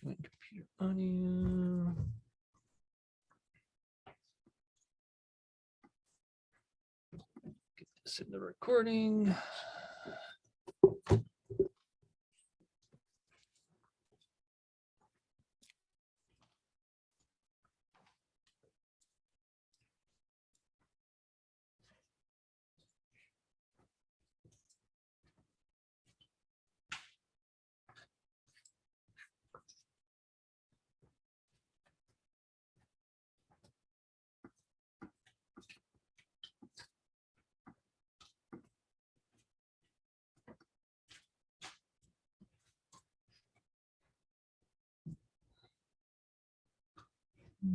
Join computer audio. Get this in the recording.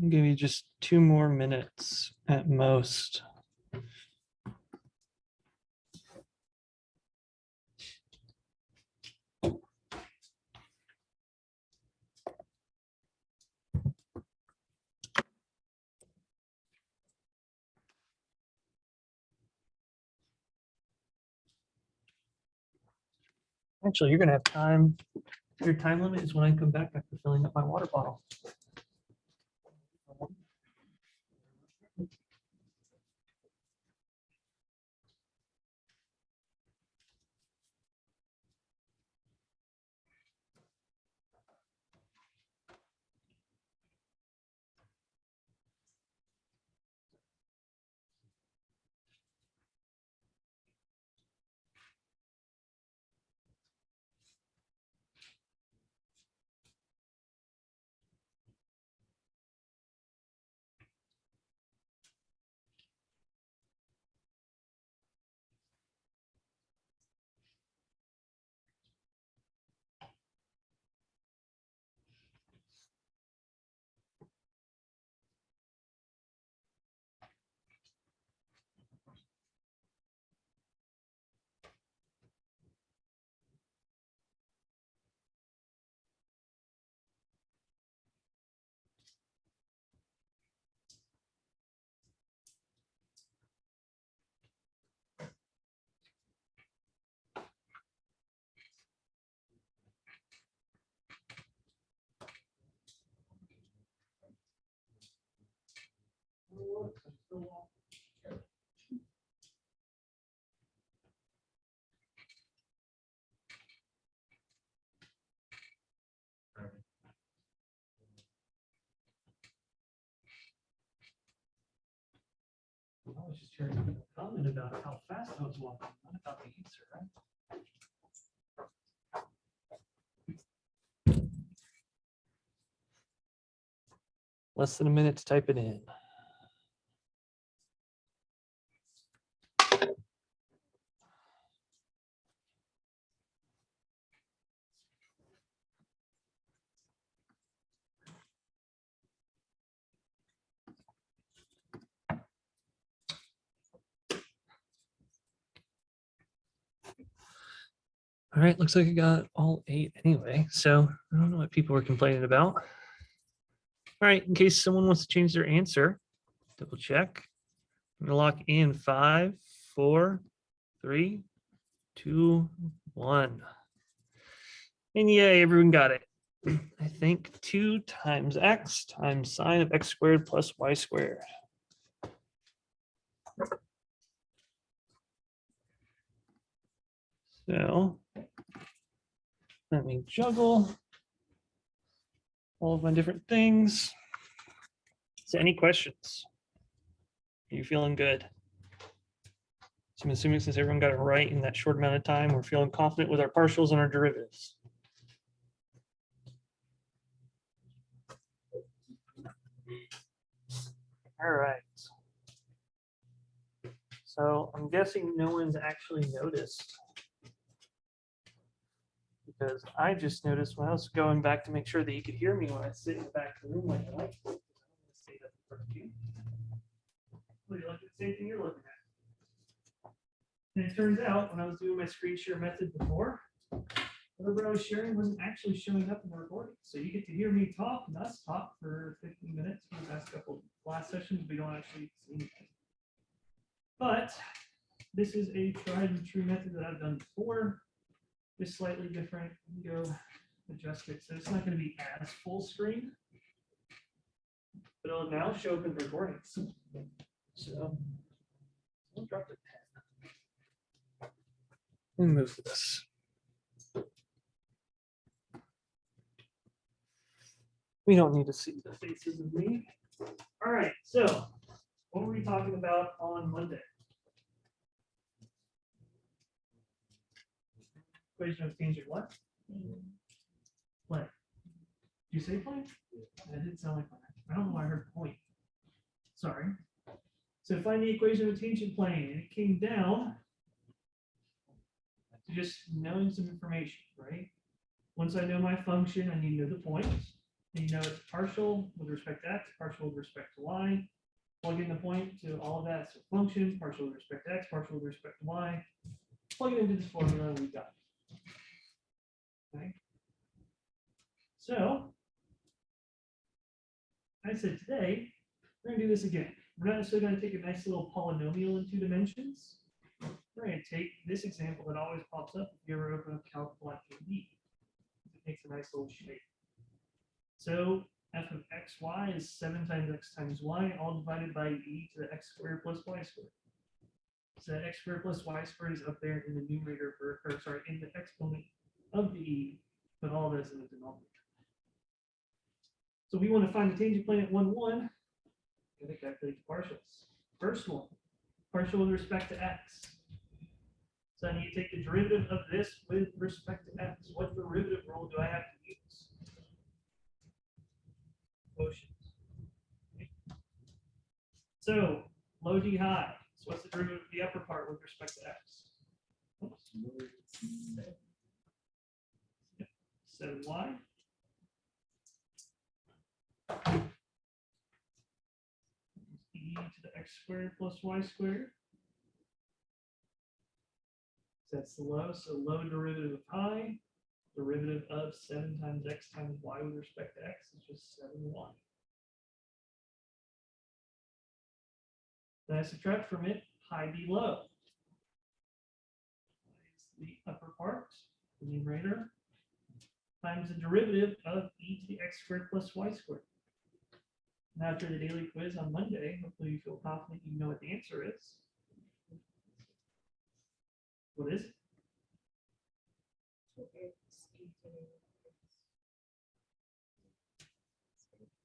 I'll give you just 2 more minutes at most. Actually, you're going to have time. Your time limit is when I come back after filling up my water bottle. I was just hearing a comment about how fast I was walking, not about the answer, right? Less than a minute to type it in. All right, looks like I got all 8 anyway, so I don't know what people were complaining about. All right, in case someone wants to change their answer, double check. I'm gonna lock in 5, 4, 3, 2, 1. And yay, everyone got it. I think 2 times x times sine of x squared plus y squared. So let me juggle all of my different things. So any questions? Are you feeling good? So I'm assuming since everyone got it right in that short amount of time, we're feeling confident with our partials and our derivatives. All right. So I'm guessing no one's actually noticed, because I just noticed when I was going back to make sure that you could hear me when I sit in the back of the room like I like to. Stay up in front of you. Well, you look at the same thing you're looking at. And it turns out when I was doing my screen share method before, whatever I was sharing wasn't actually showing up in the recording. So you get to hear me talk and us talk for 15 minutes for the past couple of class sessions. We don't actually see anything. But this is a tried and true method that I've done before. Just slightly different. Go adjust it so it's not going to be as full screen, but it'll now show up in recordings. So I'll drop the pen. Let me move this. We don't need to see the faces of me. All right, so what were we talking about on Monday? Equation of tangent what? Plane. Did you say plane? That didn't sound like plane. I don't know why I heard point. Sorry. So find the equation of a tangent plane, and it came down to just knowing some information, right? Once I know my function, I need to know the point. And you know it's partial with respect to x, partial with respect to y. Plug in the point to all of that. So function, partial with respect to x, partial with respect to y. Plug it into this formula, we got it. Okay. So I said today, we're going to do this again. We're not necessarily going to take a nice little polynomial in 2 dimensions. We're going to take this example that always pops up if you ever open up Calc 1AD. It makes a nice little shape. So f of xy is 7 times x times y, all divided by e to the x squared plus y squared. So that x squared plus y squared is up there in the numerator, or sorry, in the exponent of the e, but all of this in the denominator. So we want to find the tangent plane at 1, 1. Got to calculate the partials. First one, partial with respect to x. So I need to take the derivative of this with respect to x. What derivative rule do I have to use? Quotients. Okay. So low d high. So what's the derivative of the upper part with respect to x? Oops. 7y. E to the x squared plus y squared. So that's the low. So low derivative of high. Derivative of 7 times x times y with respect to x is just 7y. Then I subtract from it high below. It's the upper part, the numerator, times the derivative of e to the x squared plus y squared. Now after the daily quiz on Monday, hopefully you feel confident you know what the answer is. What is it?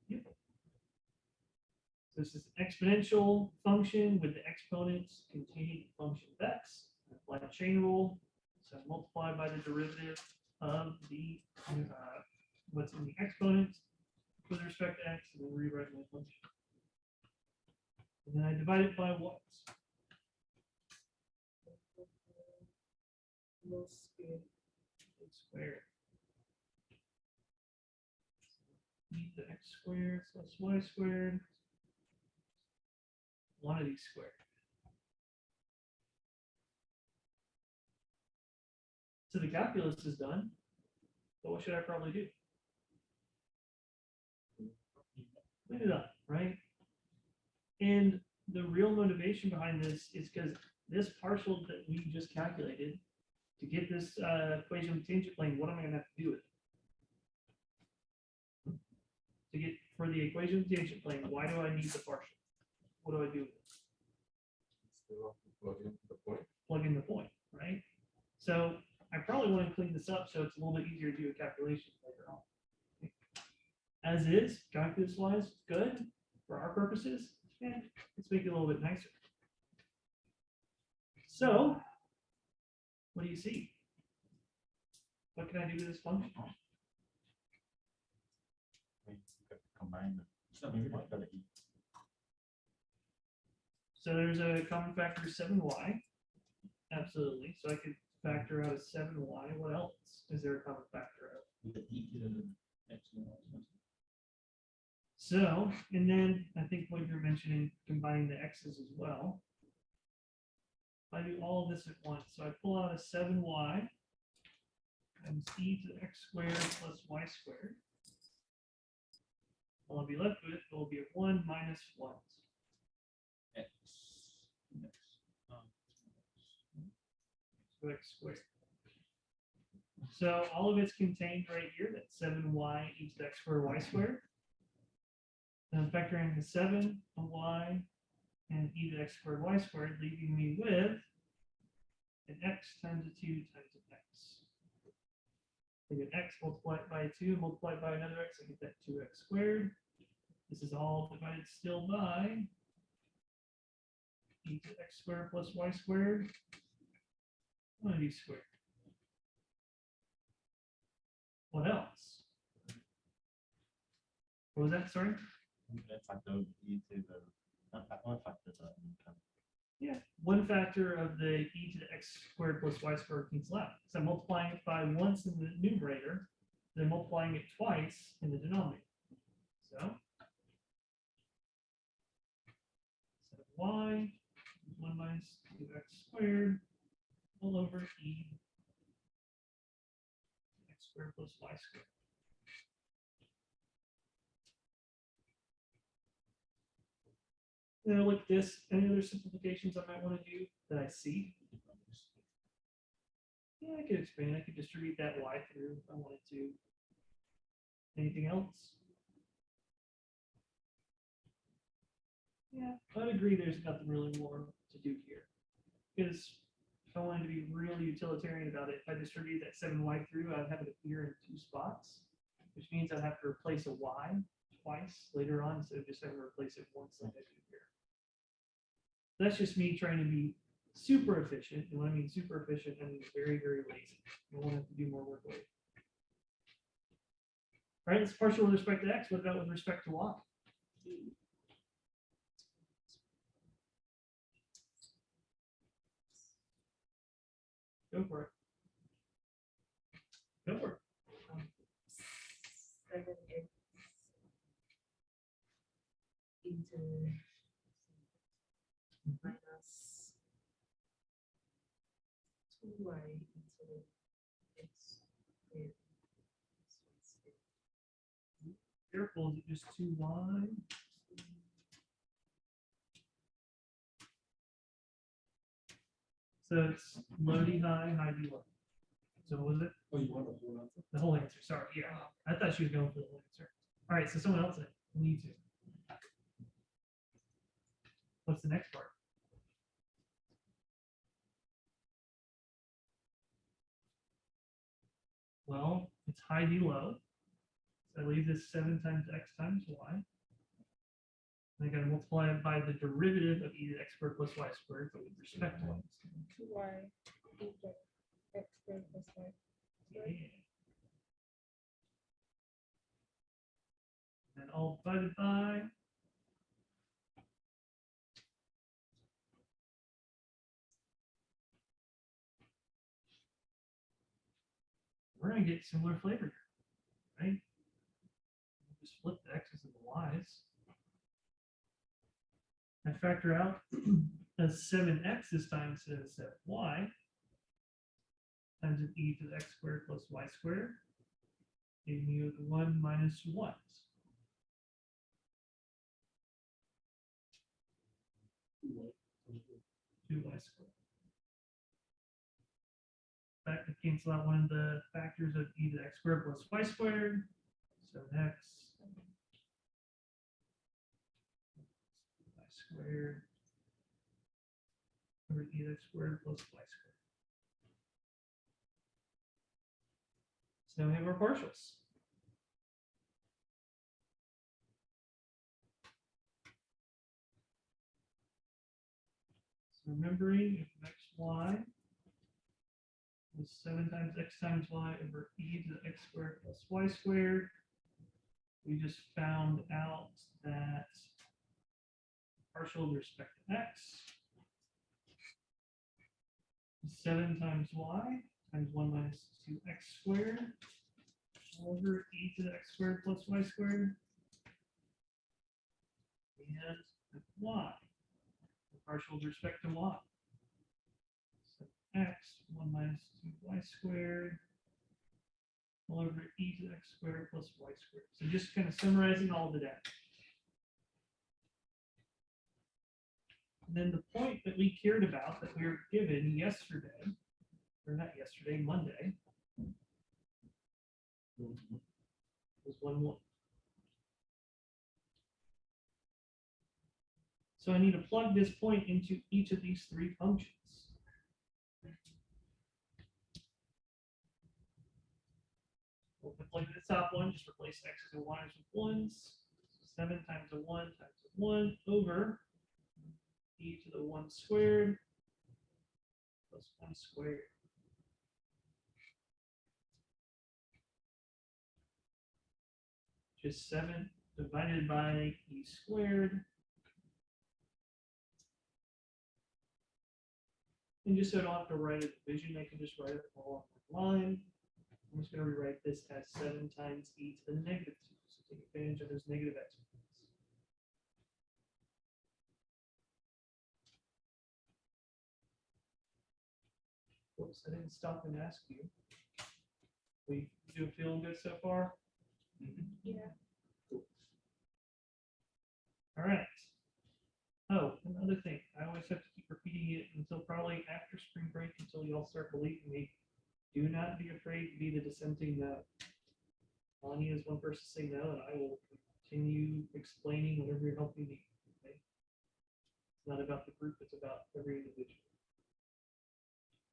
Yep. So this is an exponential function with the exponents containing the function of x. Apply the chain rule. So multiply by the derivative of the what's in the exponent with respect to x, and then rewrite my function. And then I divide it by what? Squared. E to x squared plus y squared. One of these squared. So the calculus is done. But what should I probably do? Clean it up, right? And the real motivation behind this is because this partial that we just calculated, to get this equation of tangent plane, what am I going to have to do with it? To get for the equation of tangent plane, why do I need the partial? What do I do with it? Plug in the point, right? So I probably want to clean this up so it's a little bit easier to do a calculation later on. As is, calculus wise, good for our purposes. And let's make it a little bit nicer. So, what do you see? What can I do with this function? Combine. So there's a common factor of 7y. Absolutely. So I could factor out a 7y. What else is there a common factor of? So, and then I think what you're mentioning, combining the x's as well. I do all of this at once. So I pull out a 7y times e to the x squared plus y squared. All I'll be left with will be a 1 minus what? X. So x squared. So all of it's contained right here, that's 7y e to the x squared y squared. Then factoring the 7, a y, and e to the x squared y squared, leaving me with an x times a 2 times an x. I get x multiplied by 2, multiplied by another x, I get that 2x squared. This is all divided still by e to x squared plus y squared, 1 squared. What else? What was that? Sorry? Let's factor e to the one factor to income. Yeah, one factor of the e to the x squared plus y squared cancel out. So I'm multiplying it by once in the numerator, then multiplying it twice in the denominator. So y, 1 minus 2x squared, all over e x squared plus y squared. Then I look at this, any other simplifications I might want to do that I see? Yeah, I could expand. I could distribute that y through if I wanted to. Anything else? Yeah, I'd agree there's nothing really more to do here. Because if I wanted to be really utilitarian about it, if I distribute that 7y through, I'd have it appear in 2 spots, which means I'd have to replace a y twice later on instead of just having to replace it once like I do here. That's just me trying to be super efficient. And when I mean super efficient, I mean very, very lazy. I won't have to do more work later. All right, it's partial with respect to x. What about with respect to y? Go for it. Go for it. 7x into minus 2y into x squared. Careful, is it just 2y? So it's low D high, high D low. So what was it? Oh, you want the whole answer? The whole answer. Sorry. Yeah. I thought she was going for the whole answer. All right. So someone else needs to. What's the next part? Well, it's high D low. So I leave this 7 times x times y. And I got to multiply it by the derivative of e to the x squared plus y squared, but with respect to y. 2y equals x squared plus y. Yeah. And all divided by we're going to get similar flavor here, right? Just flip the x's and the y's. I factor out a 7x this time instead of 7y times an e to the x squared plus y squared, giving you the 1 minus what? 2y squared. That could cancel out one of the factors of e to the x squared plus y squared. So x y squared over e to the x squared plus y squared. So now we have our partials. So remembering if x, y was 7 times x times y over e to the x squared plus y squared, we just found out that partial with respect to x is 7 times y times 1 minus 2x squared over e to the x squared plus y squared, and y, the partial with respect to y. So x, 1 minus 2y squared, all over e to the x squared plus y squared. So just kind of summarizing all of the data. And then the point that we cared about that we were given yesterday, or not yesterday, Monday, Was 1, 1. So I need to plug this point into each of these three functions. We'll plug the top one, just replace x's and y's with 1s. So 7 times a 1 times a 1 over e to the 1 squared plus 1 squared. Just 7 divided by e squared. And just so I don't have to write a division, I can just write it all on one line. I'm just going to rewrite this as 7 times e to the negative 2. So take advantage of those negative exponents. Whoops, I didn't stop and ask you. We do feeling good so far? Yeah. Cool. All right. Oh, another thing. I always have to keep repeating it until probably after spring break until y'all start believing me. Do not be afraid to be the dissenting no. All I need is one person to say no, and I will continue explaining whatever your help you need. Okay? It's not about the group, it's about every individual.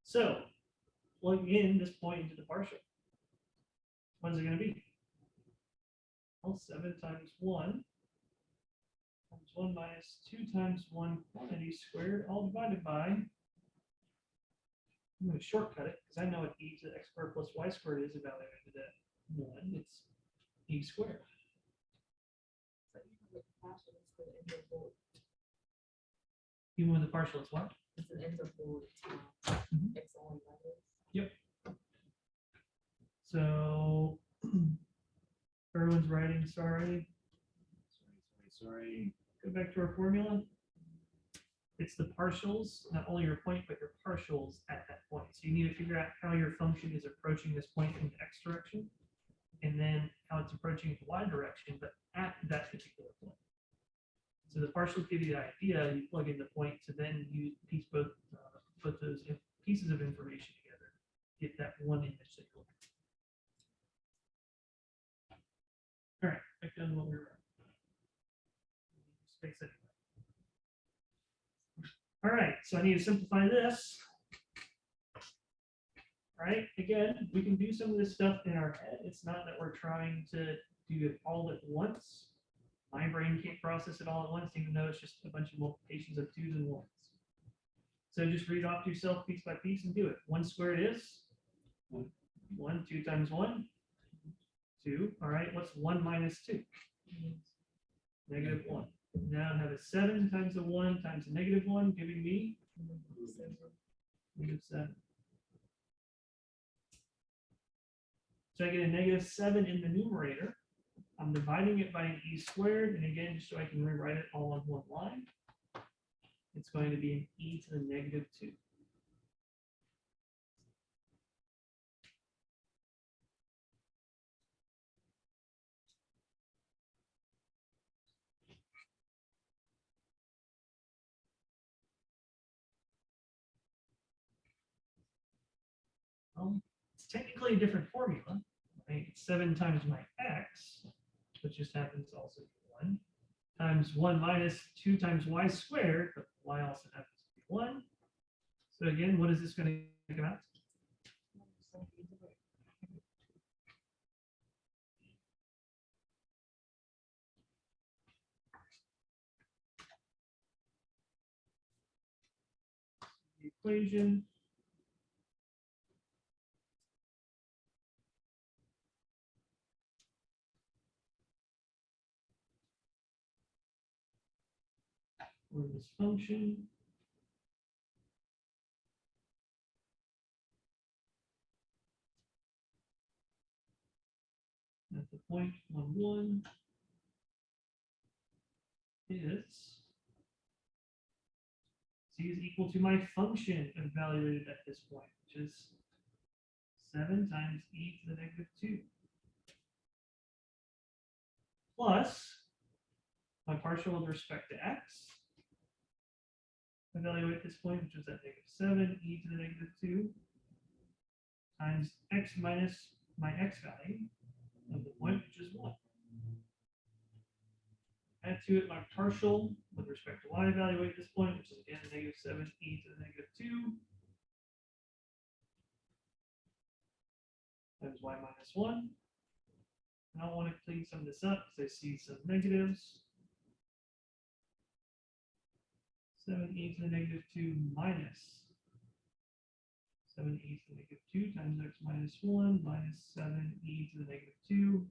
So, plug in this point into the partial. What's it going to be? Well, 7 times 1 times 1 minus 2 times 1 quantity squared, all divided by, I'm going to shortcut it because I know what e to the x squared plus y squared is evaluated at 1. It's e squared. So even with the partial, it's still interval. Even with the partial, it's what? It's an interval. Mhm. X on values. Yep. So, everyone's writing, sorry. Sorry. Go back to our formula. It's the partials, not only your point, but your partials at that point. So you need to figure out how your function is approaching this point in the x direction, and then how it's approaching the y direction, but at that particular point. So the partials give you the idea, you plug in the point to then you piece put those pieces of information together, get that one image that you're looking for. All right, back down to what we were at. Space anyway. All right, so I need to simplify this. All right, again, we can do some of this stuff in our head. It's not that we're trying to do it all at once. My brain can't process it all at once, even though it's just a bunch of multiplications of 2s and 1s. So just read off to yourself piece by piece and do it. 1 squared is 1, 2 times 1, 2. All right, what's 1 minus 2? Negative 1. Now I have a 7 times a 1 times a negative 1, giving me negative 7. So I get a negative 7 in the numerator. I'm dividing it by an e squared, and again, just so I can rewrite it all on one line, it's going to be an e to the negative 2. It's technically a different formula. Right? It's 7 times my x, which just happens to also be 1, times 1 minus 2 times y squared, but y also happens to be 1. So again, what is this going to come out to? The equation. Or this function. At the point 1, 1 is c is equal to my function evaluated at this point, which is 7 times e to the negative 2. Plus my partial with respect to x. Evaluate this point, which is at negative 7 e to the negative 2 times x minus my x value, 2 at my partial with respect to y evaluate at this point, which is again negative 7e to the negative 2 times y minus 1. I don't want to clean some of this up because I see some negatives. 7e to the negative 2 minus 7e to the negative 2 times x minus 1 minus 7e to the negative 2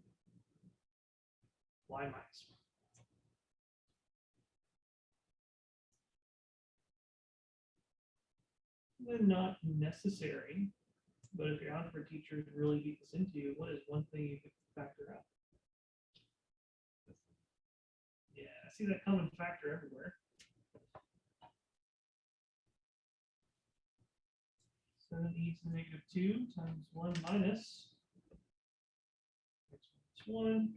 y minus 1. They're not necessary, but if your algebra teachers really beat this into you, what is one thing you could factor out? Yeah, I see that common factor everywhere. 7e to the negative 2 times 1 minus x minus 1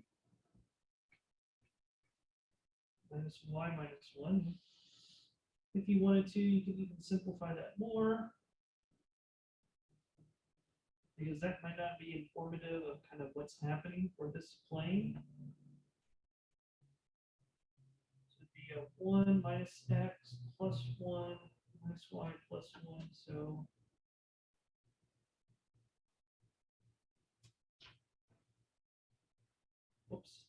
minus y minus 1. If you wanted to, you could even simplify that more, because that might not be informative of kind of what's happening for this plane. So it'd be a 1 minus x plus 1 minus y plus 1. So oops,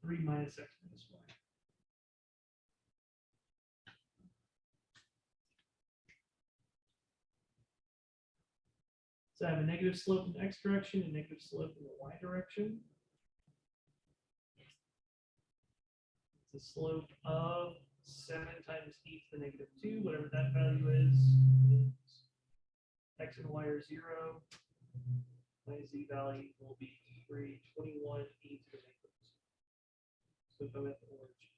3 minus x minus y. So I have a negative slope in the x direction and negative slope in the y direction. It's a slope of 7 times e to the negative 2, whatever that value is. X and y are 0. My z value will be 321 e to the negative 2. So if I'm at the origin.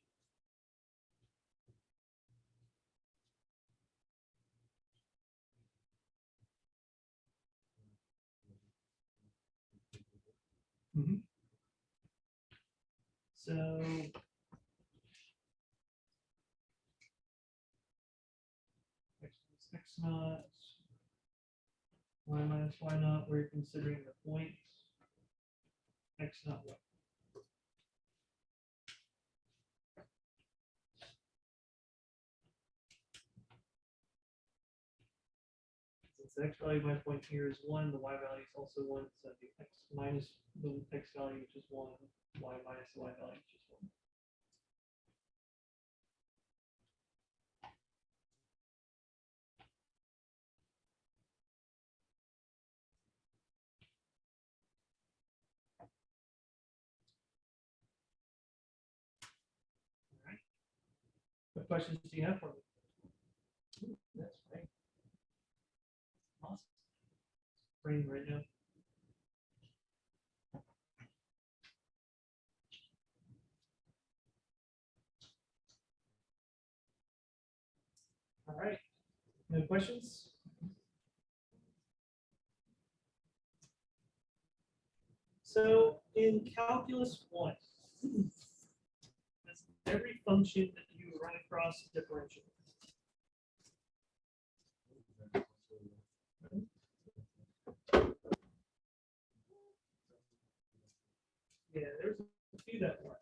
So x naught, y minus y naught, we're considering the points, x naught y. Since the x value of my point here is 1, the y value is also 1, so the x minus the x value, which is 1, y minus the y value, which is 1. What questions do you have for me? Ooh, that's right. Awesome. It's raining right now. All right. No questions? So in calculus 1, every function that you run across differential. Yeah, there's a few that work.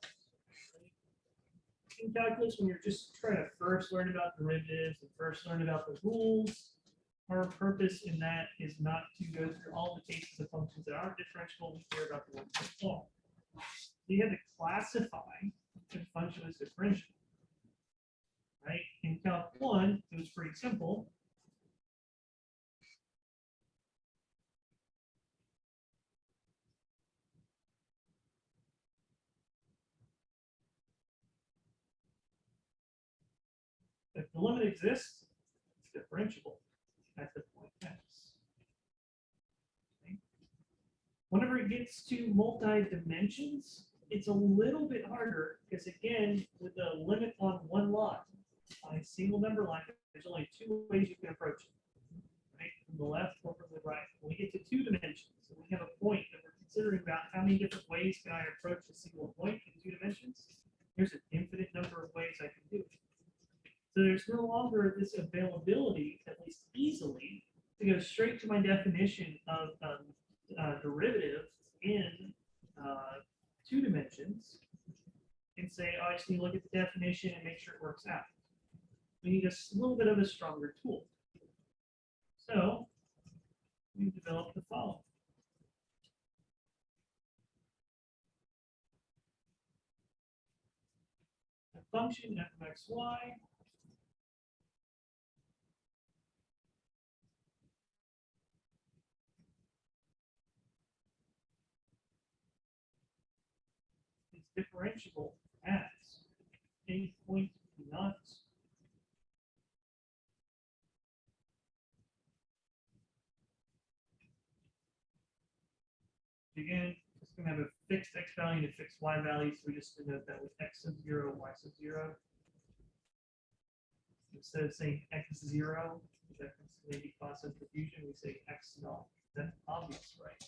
In calculus, when you're just trying to first learn about derivatives and first learn about the rules, our purpose in that is not to go through all the cases of functions that aren't differentiable. We care about the ones that are. You have to classify if a function is differentiable. Right? In Calc 1, it was pretty simple. If the limit exists, it's differentiable at the point x. Okay. Whenever it gets to multi-dimensions, it's a little bit harder because, again, with the limit on one lot, on a single number line, there's only 2 ways you can approach it. Right? From the left or from the right. When we get to 2 dimensions, so we have a point that we're considering about how many different ways can I approach a single point in 2 dimensions. There's an infinite number of ways I can do it. So there's no longer this availability, at least easily, to go straight to my definition of derivative in 2 dimensions. say, oh, I just need to look at the definition and make sure it works out. We need a little bit of a stronger tool. So we developed the following. A function f of x, y is differentiable at a point not again, it's going to have a fixed x value and a fixed y value, so we just denote that with x sub 0, y sub 0. Instead of saying x 0, that may be cause some confusion, we say x null. That's obvious, right?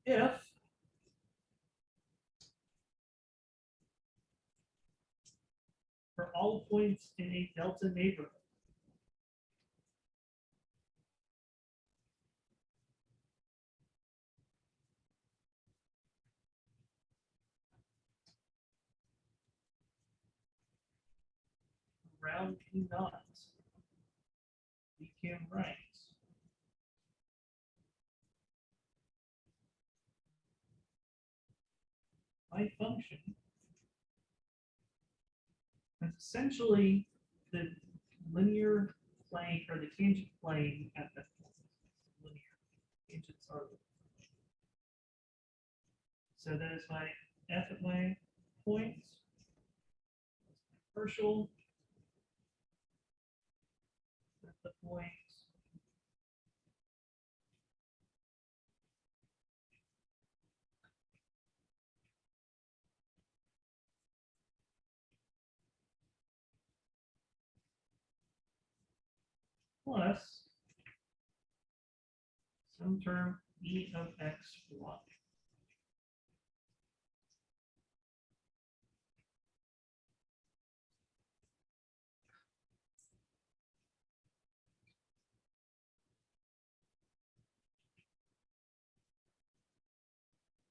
If for all points in a delta neighborhood, around P naught, we can write my function as essentially the linear plane or the tangent plane at that point. Linear tangents are linear. So that is my f at my point. Partial at the point. Plus some term e of x, y.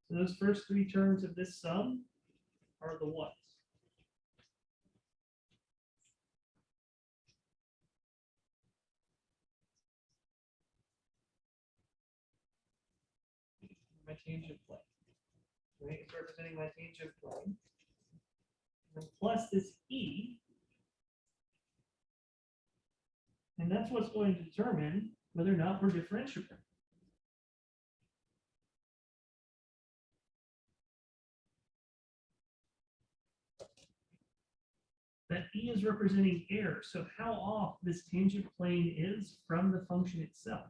So those first three terms of this sum are the what? My tangent plane. Right? It's representing my tangent plane. And plus this e. And that's what's going to determine whether or not we're differentiable. That e is representing error. So how off this tangent plane is from the function itself.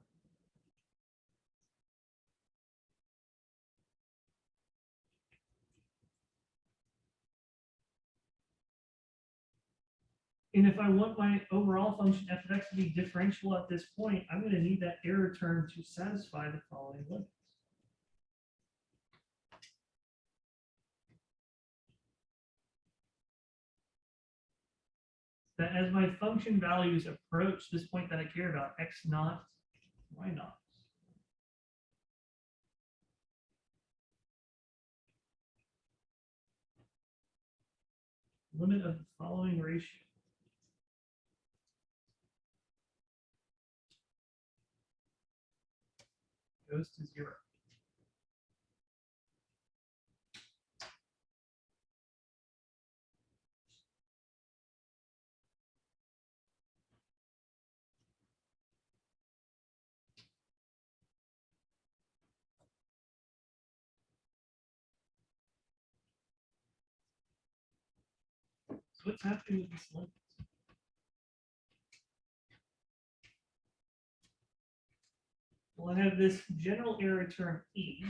And if I want my overall function f of x to be differentiable at this point, I'm going to need that error term to satisfy the following limits. That as my function values approach this point that I care about, x naught, y naught, limit of the following ratio goes to 0. So what's happening with this limit? Well, I have this general error term e.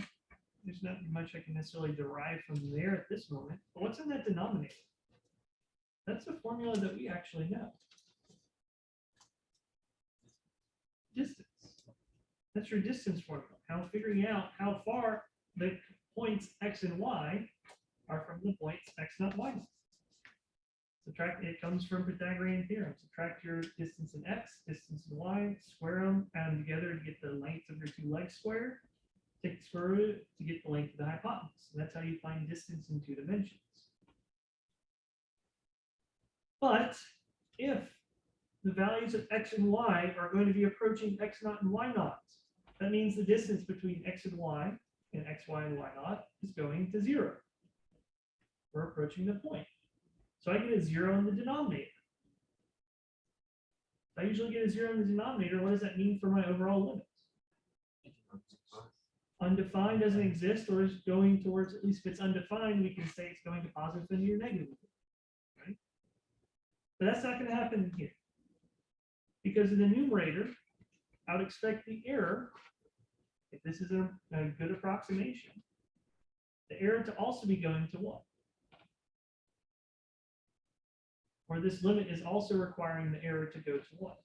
There's not much I can necessarily derive from there at this moment. But what's in that denominator? That's the formula that we actually know. Distance. That's your distance formula. How figuring out how far the points x and y are from the points x naught, y naught. Subtract, it comes from Pythagorean theorem. Subtract your distance in x, distance in y, square them, add them together to get the length legs squared, take the square root to get the length of the hypotenuse. And that's how you find distance in 2 dimensions. But if the values of x and y are going to be approaching x naught and y naught, that means the distance between x and y and xy and y naught is going to 0. We're approaching the point. So I get a 0 in the denominator. If I usually get a 0 in the denominator, what does that mean for my overall limit? Undefined doesn't exist, or is going towards, at least if it's undefined, we can say it's going to positive infinity or negative infinity, right? But that's not going to happen here. Because in the numerator, I would expect the error, if this is a good approximation, the error to also be going to what? Or this limit is also requiring the error to go to what?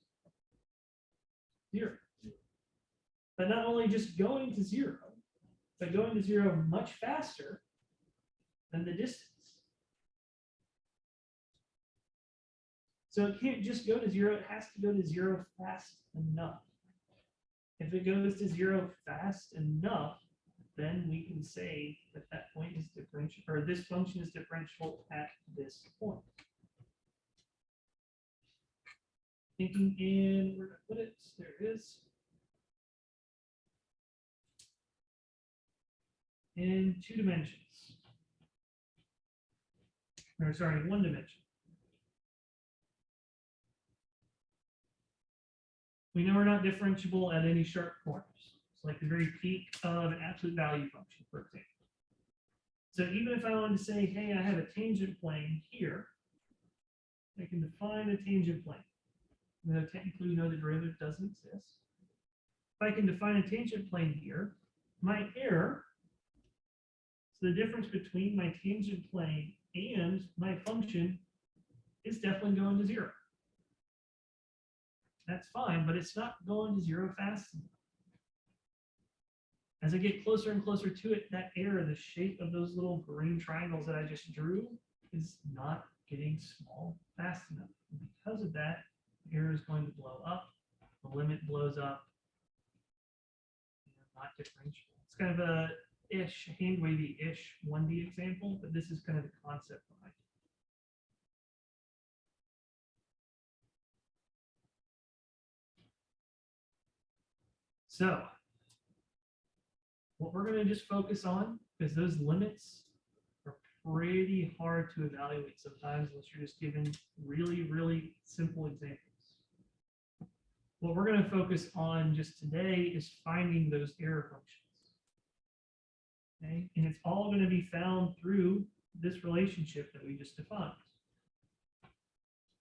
0. But not only just going to 0, but going to 0 much faster than the distance. So it can't just go to 0, it has to go to 0 fast enough. If it goes to 0 fast enough, then we can say that that point is differential, or this function is differentiable at this point. Thinking in, where did I put it? There it is. In 2 dimensions. Or sorry, 1 dimension. We know we're not differentiable at any sharp corners. It's like the very peak of an absolute value function, for example. So even if I wanted to say, hey, I have a tangent plane here, I can define a tangent plane. Though technically we know the derivative doesn't exist. If I can define a tangent plane here, my error, so the difference between my tangent plane and my function, is definitely going to 0. That's fine, but it's not going to 0 fast enough. As I get closer and closer to it, that error, the shape of those little green triangles that I just drew, is not getting small fast enough. And because of that, the error is going to blow up, the limit blows up, not differentiable. It's kind of a hand wavy-ish 1D example, but this is kind of the concept behind it. So what we're going to just focus on, because those limits are pretty hard to evaluate sometimes unless you're just given really, really simple examples. What we're going to focus on just today is finding those error functions. Okay? And it's all going to be found through this relationship that we just defined.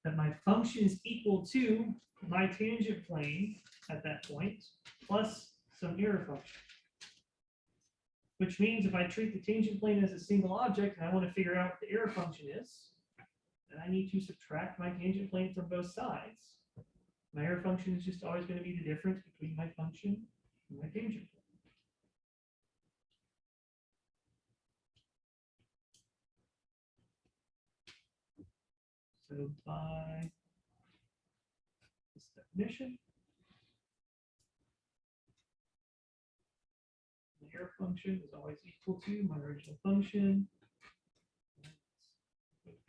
That my function is equal to my tangent plane at that point, plus some error function. Which means if I treat the tangent plane as a single object and I want to figure out what the error function is, then I need to subtract my tangent plane from both sides. My error function is just always going to be the difference between my function and my tangent plane. So by this definition, the error function is always equal to my original function,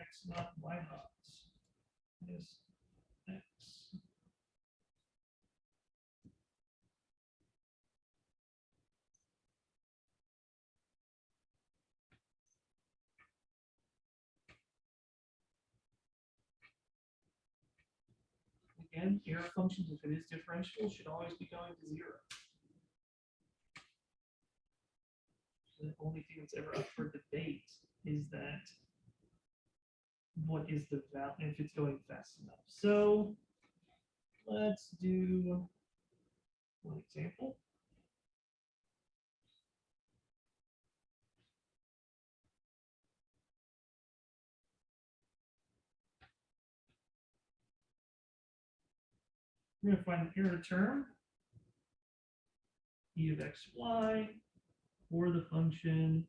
x naught y naught is x. Again, error functions, if it is differentiable, should always be going to 0. The only thing that's ever up for debate is that what is the value if it's going fast enough. So let's do one example. We're going to find an error term, e of x, y, for the function.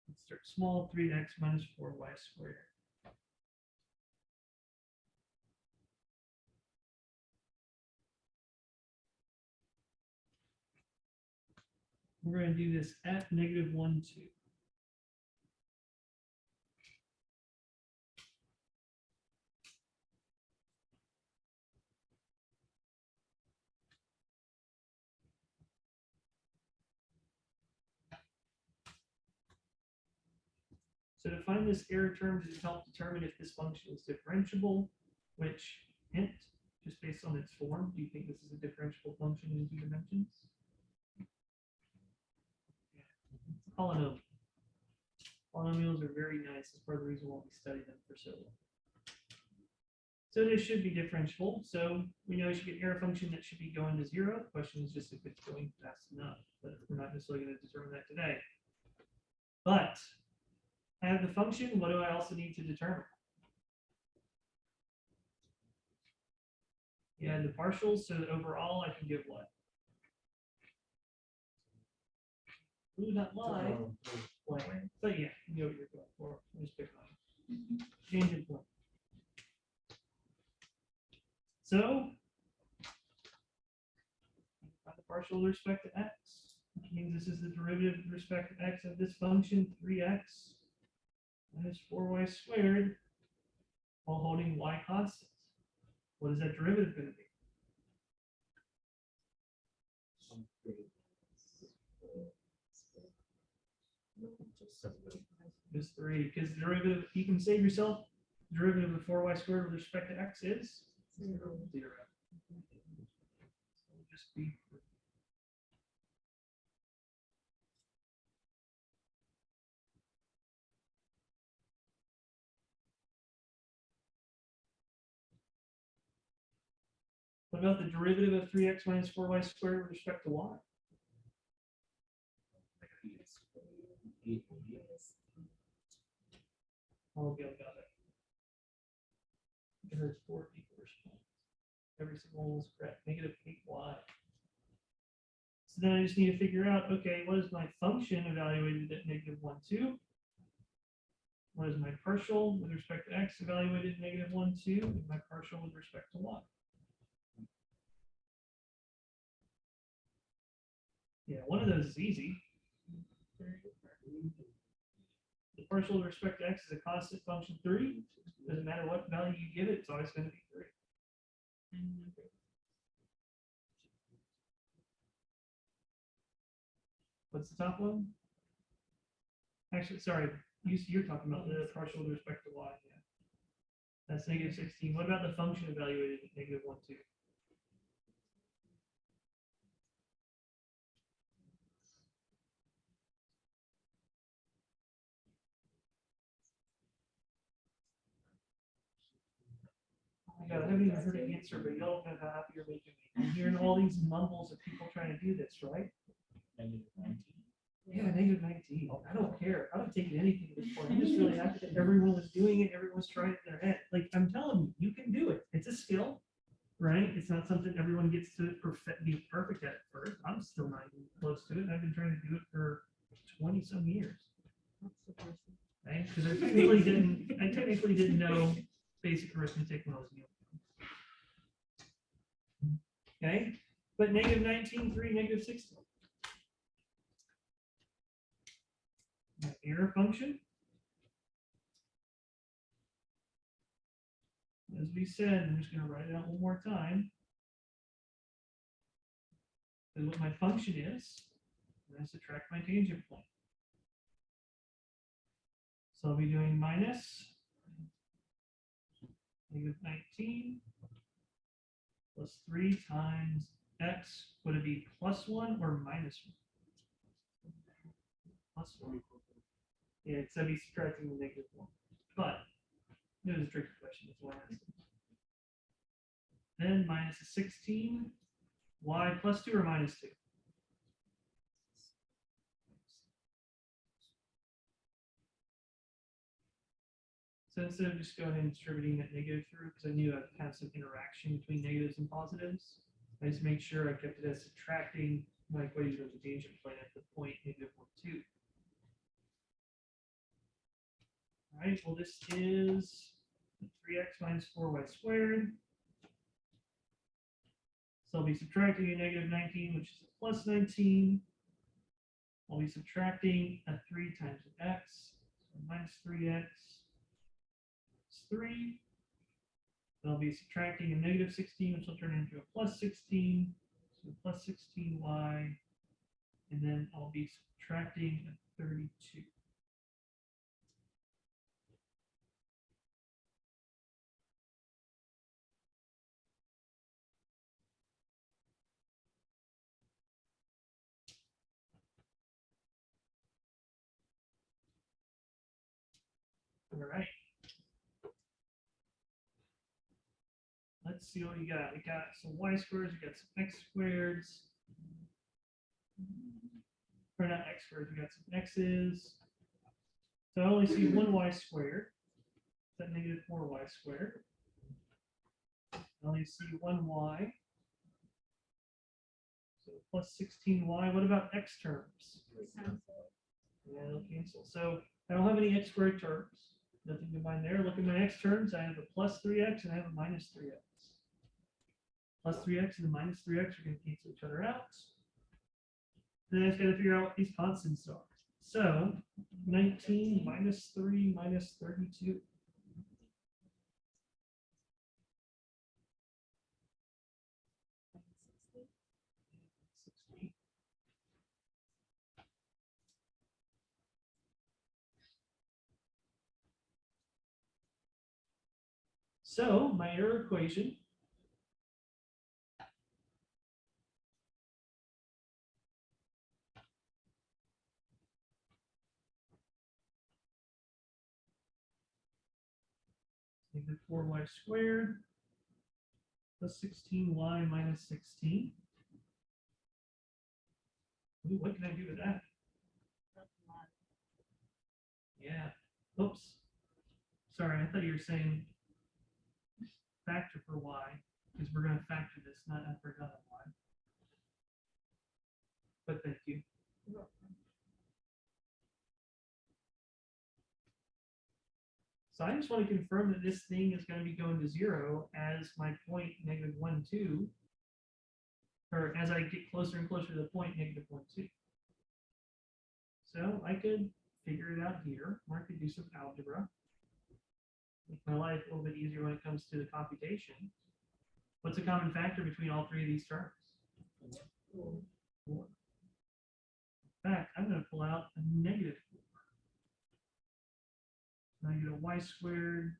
Let's start small, 3x minus 4y squared. We're going to do this at negative 1, 2. So to find this error term to help determine if this function is differentiable, which hint, just based on its form, do you think this is a differentiable function in 2 dimensions? Polynomial. Polynomials are very nice. That's part of the reason why we study them for so long. So this should be differentiable. So we know we should get error function that should be going to 0. The question is just if it's going fast enough. But we're not necessarily going to determine that today. But I have the function. What do I also need to determine? Yeah, the partials. So overall, I can give what? Ooh, not lie. Blank. But yeah, you know what you're going for. Just pick on tangent point. So the partial with respect to x, which means this is the derivative with respect to x of this function, 3x minus 4y squared, while holding y constant. What is that derivative going to be? Just 3, because the derivative, you can save yourself, derivative of 4y squared with respect to x is 0. So it'll just be what about the derivative of 3x minus 4y squared with respect to y? Oh, okay, got it. There's 4 equal response. Every single one is correct. Negative 8y. So then I just need to figure out, okay, what is my function evaluated at negative 1, 2? What is my partial with respect to x evaluated at negative 1, 2? And my partial with respect to y? Yeah, one of those is easy. The partial with respect to x is a constant function 3. Doesn't matter what value you give it, it's always going to be 3. What's the top one? Actually, sorry, you're talking about the partial with respect to y. Yeah. That's negative 16. What about the function evaluated at negative 1, 2? Oh my God, I haven't even heard an answer, but y'all don't know how happy you're making me. I'm hearing all these mumbles of people trying to do this, right? Yeah, negative 19. I don't care. I don't take anything at this point. I'm just really happy that everyone was doing it. Everyone's trying it in their head. Like, I'm telling you, you can do it. It's a skill, right? It's not something everyone gets to be perfect at first. I'm still not even close to it. I've been trying to do it for 20 some years. Right? Because I technically didn't know basic arithmetic when I was young. Okay, but negative 19, 3, negative 16. My error function, as we said, I'm just going to write it out one more time. And what my function is, I'm going to subtract my tangent point. So I'll be doing minus negative 19 plus 3 times x. Would it be plus 1 or minus 1? Plus 1. Yeah, because I'd be subtracting the negative 1. But it was a tricky question. That's why I asked it. Then minus 16. Y plus 2 or minus 2? So instead of just going ahead and distributing that negative through, because I knew I'd have some interaction between negatives and positives, I just made sure I kept it as subtracting my equation of the tangent plane at the point negative 1, 2. All right, well, this is 3x minus 4y squared. So I'll be subtracting a negative 19, which is a plus 19. I'll be subtracting a 3 times an x, so minus 3x is 3. Then I'll be subtracting a negative 16, which will turn into a plus 16, so plus 16y, and then I'll be subtracting a 32. All right. Let's see what you got. We got some y squares, we got some x squareds. Or not x squared, we got some x's. So I only see one y squared. Is that negative 4y squared? I only see one y. So plus 16y. What about x terms? Yeah, they'll cancel. So I don't have any x squared terms. Nothing combined there. Look at my x terms. I have a plus 3x and I have a minus 3x. Plus 3x and the minus 3x are going to cancel each other out. Then I just got to figure out what these constants are. So 19 minus 3 minus 32. So my error equation negative 4y squared plus 16y minus 16. Ooh, what can I do with that? Yeah. Oops. Sorry, I thought you were saying factor for y, because we're going to factor this, not I forgot y. But thank you. So I just want to confirm that this thing is going to be going to 0 as my point negative 1, 2, or as I get closer and closer to the point negative 1, 2. So I could figure it out here, or I could do some algebra. Make my life a little bit easier when it comes to the computation. What's a common factor between all three of these terms? 4. In fact, I'm going to pull out a negative 4. Now I get a y squared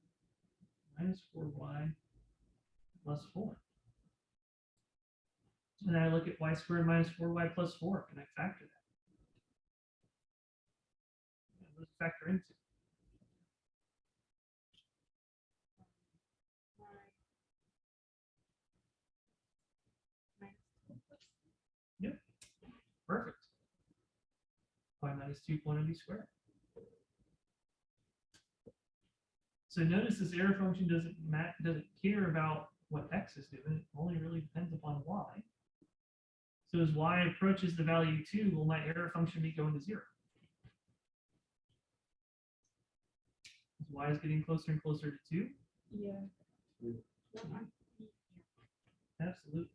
minus 4y plus 4. And then I look at y squared minus 4y plus 4. Can I factor that? Let's factor into. Yep, perfect. Y minus 2 quantity squared. So notice this error function doesn't care about what x is doing. It only really depends upon y. So as y approaches the value 2, will my error function be going to 0? As y is getting closer and closer to 2? Yeah. Absolutely.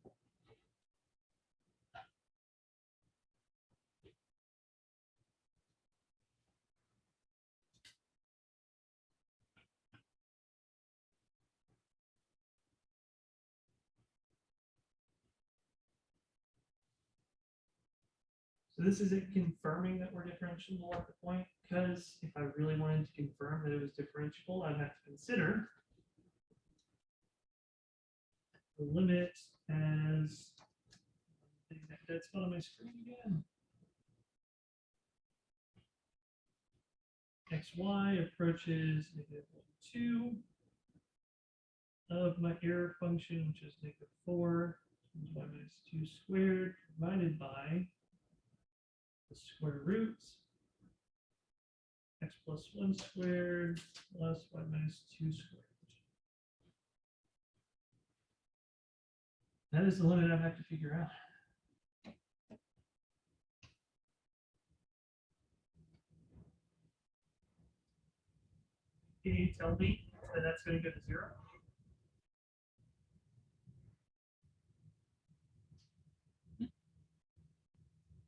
So this isn't confirming that we're differentiable at the point, because if I really wanted to confirm that it was differentiable, I'd have to consider the limit as that's on my screen again. Xy approaches negative 2 of my error function, which is negative 4 times y minus 2 squared divided by the square roots x plus 1 squared plus y minus 2 squared. That is the limit I have to figure out. Can you tell me that that's going to go to 0?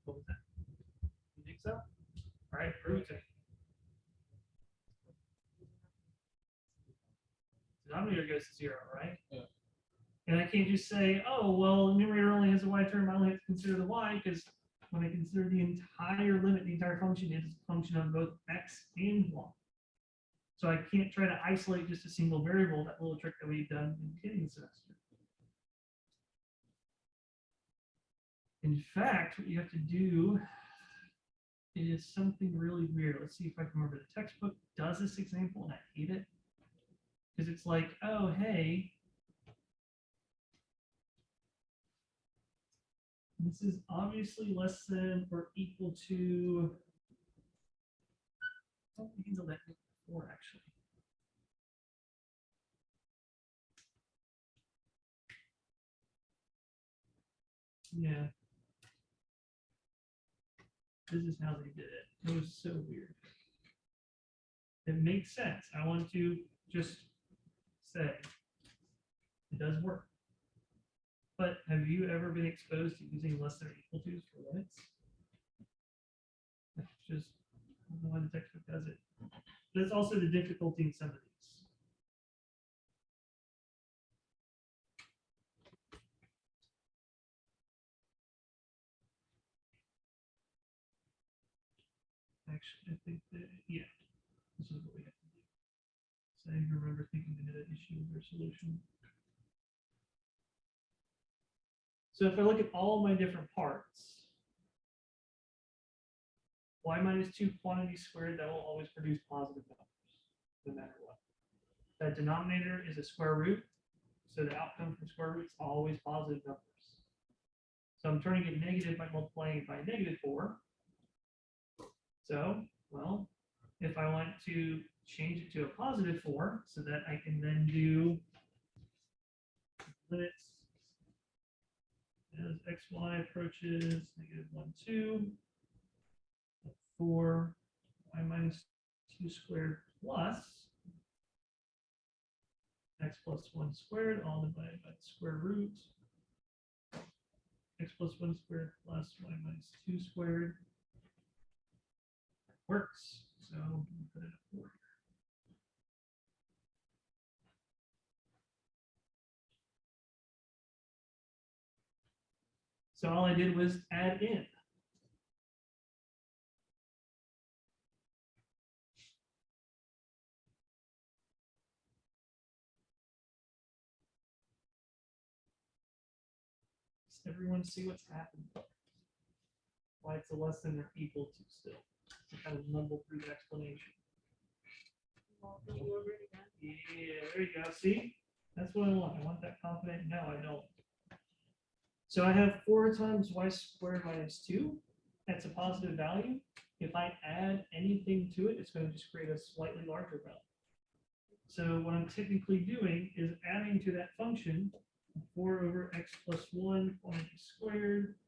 What was that? So, all right, root. Denominator goes to 0, right? Yeah. And I can't just say, oh, well, the numerator only has a y term, I only have to consider the y, because when I consider the entire limit, the entire function is a function of both x and y. So I can't try to isolate just a single variable, that little trick that we've done in the beginning of the semester. In fact, what you have to do is something really weird. Let's see if I can remember. The textbook does this example, and I hate it. Because it's like, oh, hey, this is obviously less than or equal to, oh, we handled that before, actually. Yeah. This is how they did it. It was so weird. It makes sense. I want to just say it does work. But have you ever been exposed to using less than or equal to for limits? That's just, I don't know why the textbook does it. But it's also the difficulty in some of these. Actually, I think that, yeah, this is what we have to do. So I remember thinking they had an issue with their solution. So if I look at all my different parts, y minus 2 quantity squared, that will always produce positive numbers, no matter what. That denominator is a square root, so the outcome from square root is always positive numbers. So I'm turning it negative by multiplying it by -4. So, well, if I want to change it to a +4 so that I can then do limits as xy approaches -1, 2, 4, y minus 2 squared plus x plus 1 squared, all divided by the square root, x plus 1 squared plus y minus 2 squared. Works. So we'll put it at 4 here. So all I did was add in. Does everyone see what's happened? Why it's a less than or equal to still. To kind of mumble through the explanation. Yeah, there you go. See? That's what I want. I want that confident. No, I don't. So I have 4 times y squared minus 2. That's a positive value. If I add anything to it, it's going to just create a slightly larger value. So what I'm typically doing is adding to that function 4 over x plus 1 quantity squared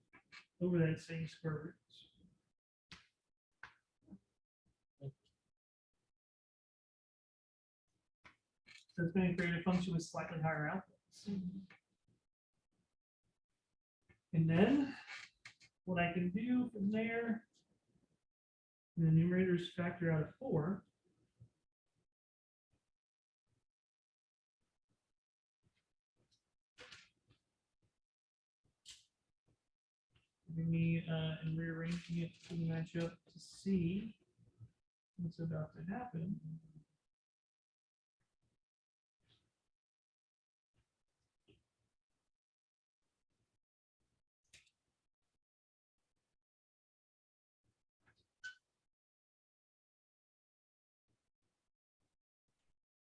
over that same square root. So it's going to create a function with slightly higher outputs. And then what I can do from there, the numerators factor out of 4. Me and rearranging it to match up to see what's about to happen.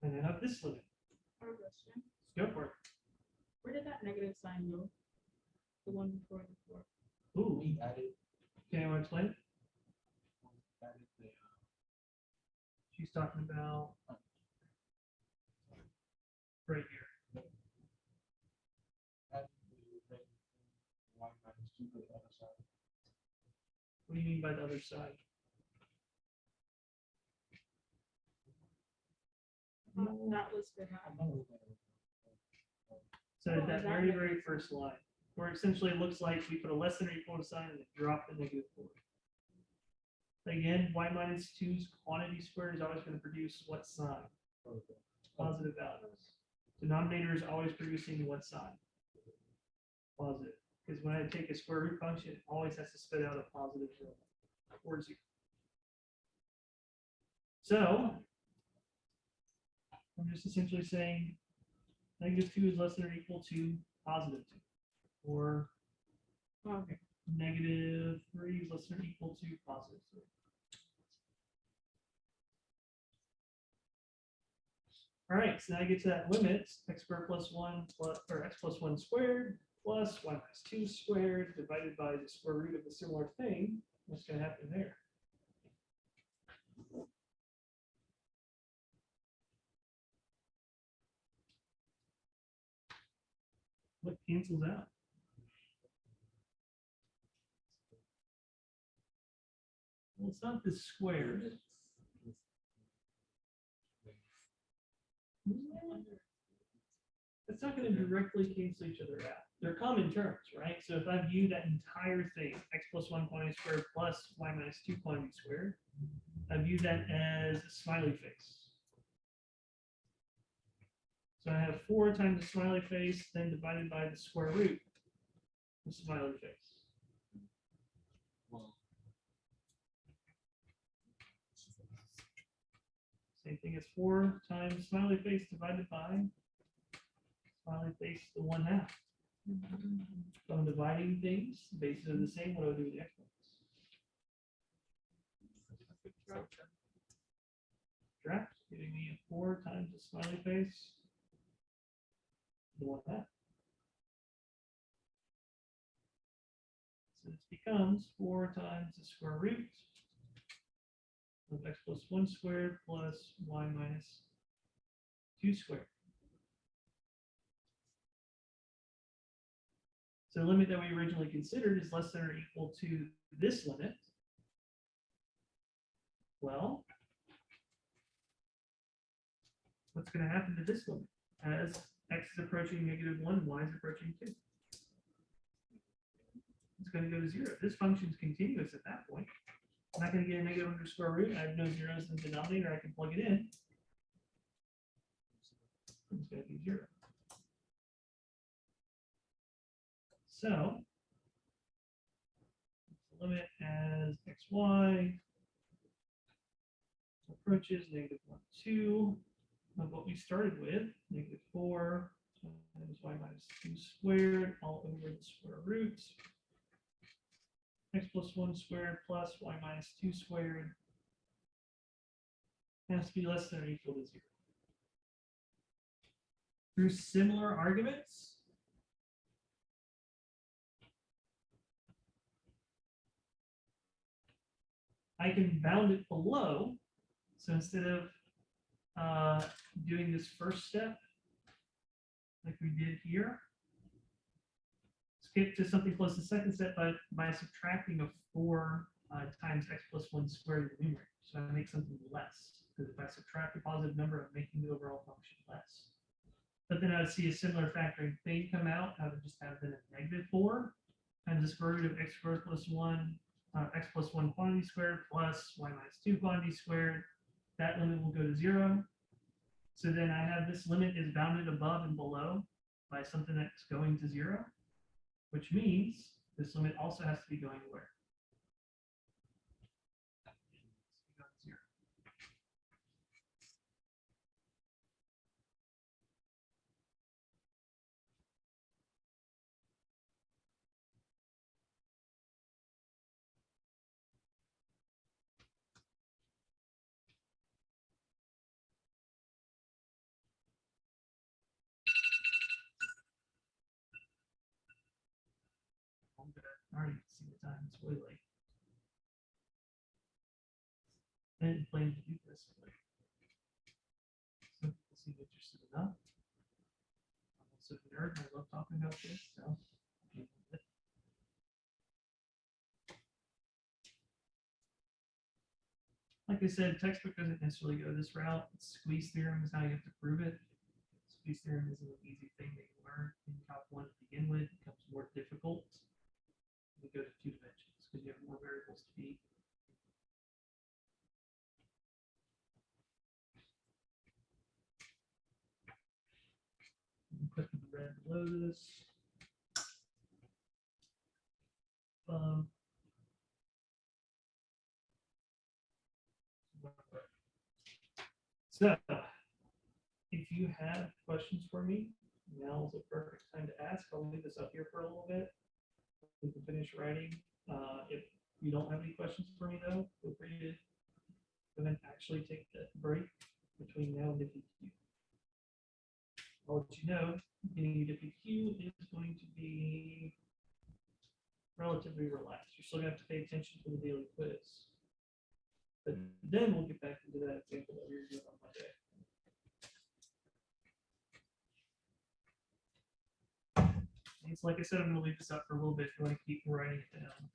And I have this limit. Question. Let's go for it. Where did that negative sign go? The one before the 4. Ooh, We added, can anyone explain? added the, She's talking about right here. added the y minus 2 to the other side. What do you mean by the other side? That was for half. So Oh, that is that very, negative? very first line, where essentially it looks like we put a less than or equal to sign and then drop the -4. Again, y minus 2's quantity squared is always going to produce what sign? Positive values. Denominator is always producing what sign? Positive. Because when I take a square root function, it always has to spit out a positive or 0. So I'm just essentially saying -2 is less than or equal to +2. Or Okay. -3 is less than or equal to +3. All right, so now I get to that limit, x squared plus 1 plus, or x plus 1 squared plus y minus 2 squared divided by the square root of a similar thing. What's going to happen there? What cancels out? Well, it's not the squared. It's not going to directly cancel each other out. They're common terms, right? So if I view that entire thing, x plus 1 quantity squared plus y minus 2 quantity squared, I view that as a smiley face. So I have 4 times the smiley face, then divided by the square root of the smiley face. Same thing as 4 times smiley face divided by smiley face to 1/2. So I'm dividing things, the bases are the same. What do I do with the exponents? Subtract, giving me a 4 times the smiley face to 1/2. So this becomes 4 times the square root of x plus 1 squared plus y minus 2 squared. So the limit that we originally considered is less than or equal to this limit. Well, what's going to happen to this limit as x is approaching -1, y is approaching 2? It's going to go to 0. This function is continuous at that point. I'm not going to get a negative under square root. I have no zeros in the denominator. I can plug it in. It's going to be 0. So the limit as xy approaches -1, 2 of what we started with, -4 times y minus 2 squared all over the square root. X plus 1 squared plus y minus 2 squared has to be less than or equal to 0. Through similar arguments, I can bound it below. So instead of doing this first step, like we did here, skip to something close to the second step by subtracting a 4 times x plus 1 squared in the numerator. So I make something less. Because if I subtract a positive number, I'm making the overall function less. But then I would see a similar factoring thing come out. I would just have then a -4 times the square root of x squared plus 1, x plus 1 quantity squared plus y minus 2 quantity squared. That limit will go to 0. So then I have this limit is bounded above and below by something that's going to 0, which means this limit also has to be going where? Zero. I already see the time. It's way late. I didn't plan to do this, but some people seem interested enough. I'm also a nerd. I love talking about this. So, like I said, textbook doesn't necessarily go this route. Squeeze theorem is how you have to prove it. Squeeze theorem isn't an easy thing that you learn in Calc 1 to begin with. It becomes more difficult. We go to 2 dimensions because you have more variables to be below this. So, if you have questions for me, now is the perfect time to ask. I'll leave this up here for a little bit. We can finish writing. If you don't have any questions for me though, feel free to go ahead and actually take that break between now and the PQ. I'll let you know, beginning of PQ is going to be relatively relaxed. You're still gonna have to pay attention to the daily quiz. But then we'll get back into that example that we were doing on Monday. It's like I said, I'm gonna leave this up for a little bit. If you want to keep writing it down.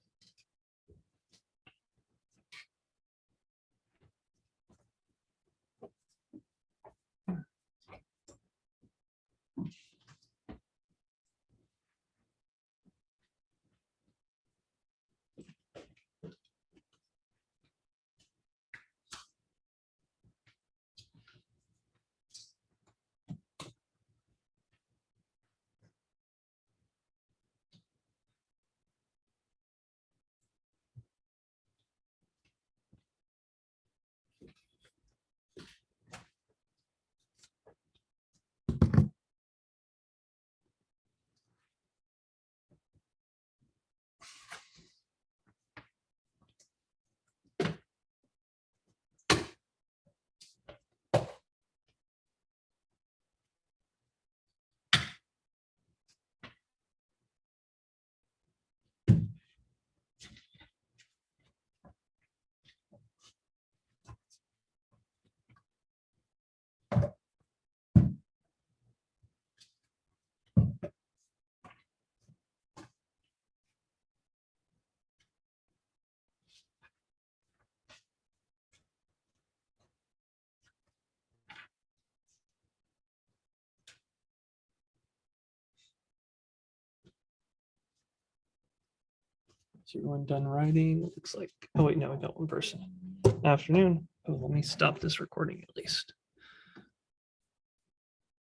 Is everyone done writing? Looks like, oh wait, no, we got one person. Afternoon. Oh, let me stop this recording at least.